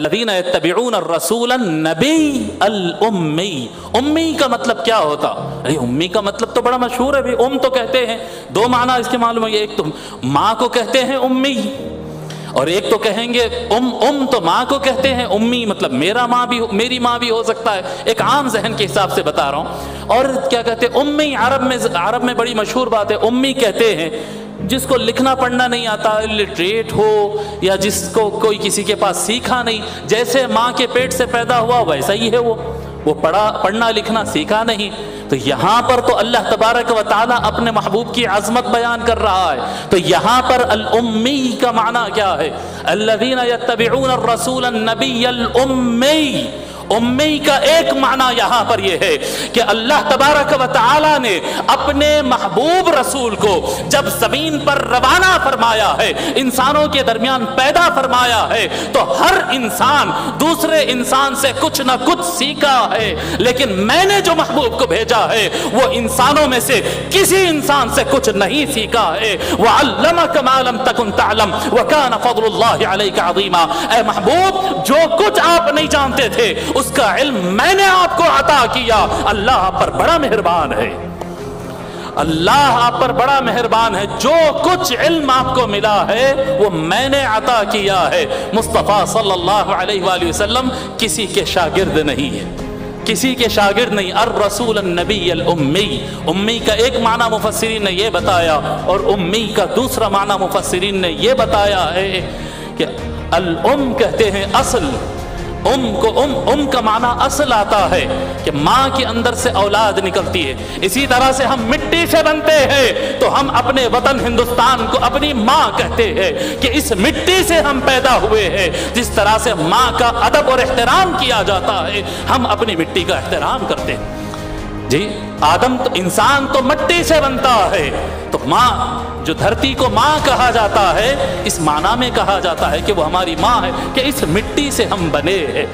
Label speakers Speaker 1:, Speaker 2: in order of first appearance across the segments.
Speaker 1: الذین یتبعون الرسول النبی الأمی۔ امی کا مطلب کیا ہوتا؟ امی کا مطلب تو بڑا مشہور ہے، تو کہتے ہیں دو معنی اس کے معلوم ہے، ایک تو ماں کو کہتے ہیں امی، اور ایک تو کہیں گے تو ماں کو کہتے ہیں امی، مطلب میری ماں بھی ہو سکتا ہے، ایک عام ذہن کے حساب سے بتا رہا ہوں۔ اور کیا کہتے ہیں امی، عرب میں بڑی مشہور بات ہے، امی کہتے ہیں جس کو لکھنا پڑھنا نہیں آتا، لٹریٹ ہو، یا جس کو کوئی کسی کے پاس سیکھا نہیں، جیسے ماں کے پیٹ سے پیدا ہوا ویسا ہی ہے، وہ پڑھنا لکھنا سیکھا نہیں۔ تو یہاں پر تو اللہ تبارک و تعالیٰ اپنے محبوب کی عظمت بیان کر رہا ہے، تو یہاں پر الامی کا معنی کیا ہے؟ الذین یتبعون الرسول النبی الامی۔ امی کا ایک معنی یہاں پر یہ ہے کہ اللہ تبارک و تعالیٰ نے اپنے محبوب رسول کو جب زمین پر روانہ فرمایا ہے، انسانوں کے درمیان پیدا فرمایا ہے، تو ہر انسان دوسرے انسان سے کچھ نہ کچھ سیکھا ہے، لیکن میں نے جو محبوب کو بھیجا ہے وہ انسانوں میں سے کسی انسان سے کچھ نہیں سیکھا ہے۔ وَعَلَّمَكَ مَا لَمْ تَكُنْ تَعْلَمْ وَكَانَ فَضْلُ اللَّهِ عَلَيْكَ عَظِيمًا۔ اے محبوب، جو کچھ آپ نہیں جانتے تھے اس کا علم میں نے آپ کو عطا کیا۔ اللہ آپ پر بڑا مہربان ہے، اللہ آپ پر بڑا مہربان ہے، جو کچھ علم آپ کو ملا ہے وہ میں نے عطا کیا ہے۔ مصطفیٰ صلی اللہ علیہ وآلہ وسلم کسی کے شاگرد نہیں ہے، کسی کے شاگرد نہیں۔ الرسول النبی الامی، امی کا ایک معنی مفسرین نے یہ بتایا، اور امی کا دوسرا معنی مفسرین نے یہ بتایا ہے کہ الام کہتے ہیں اصل، ام کا معنی اصل آتا ہے کہ ماں کے اندر سے اولاد نکلتی ہے۔ اسی طرح سے ہم مٹی سے بنتے ہیں تو ہم اپنے وطن ہندوستان کو اپنی ماں کہتے ہیں کہ اس مٹی سے ہم پیدا ہوئے ہیں۔ جس طرح سے ماں کا ادب اور احترام کیا جاتا ہے، ہم اپنی مٹی کا احترام کرتے ہیں۔ جی آدم تو انسان تو مٹی سے بنتا ہے، تو ماں جو دھرتی کو ماں کہا جاتا ہے، اس معنی میں کہا جاتا ہے کہ وہ ہماری ماں ہے، کہ اس مٹی سے ہم بنے ہیں،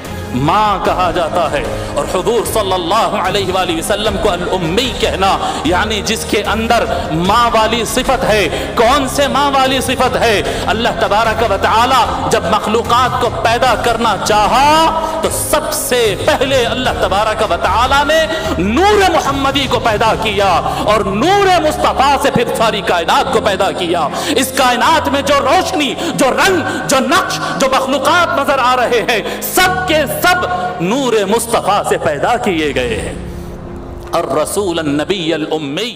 Speaker 1: ماں کہا جاتا ہے۔ اور حضور صلی اللہ علیہ وآلہ وسلم کو الامی کہنا یعنی جس کے اندر ماں والی صفت ہے۔ کون سے ماں والی صفت ہے؟ اللہ تبارک و تعالی جب مخلوقات کو پیدا کرنا چاہا تو سب سے پہلے اللہ تبارک و تعالی نے نور محمدی کو پیدا کیا، اور نور مصطفیٰ سے پھر ساری کائنات کو پیدا کیا۔ اس کائنات میں جو روشنی، جو رنگ، جو نقش، جو مخلوقات نظر آ رہے ہیں، سب کے سب نور مصطفیٰ سے پیدا کیے گئے ہیں۔ الرسول النبی الامی۔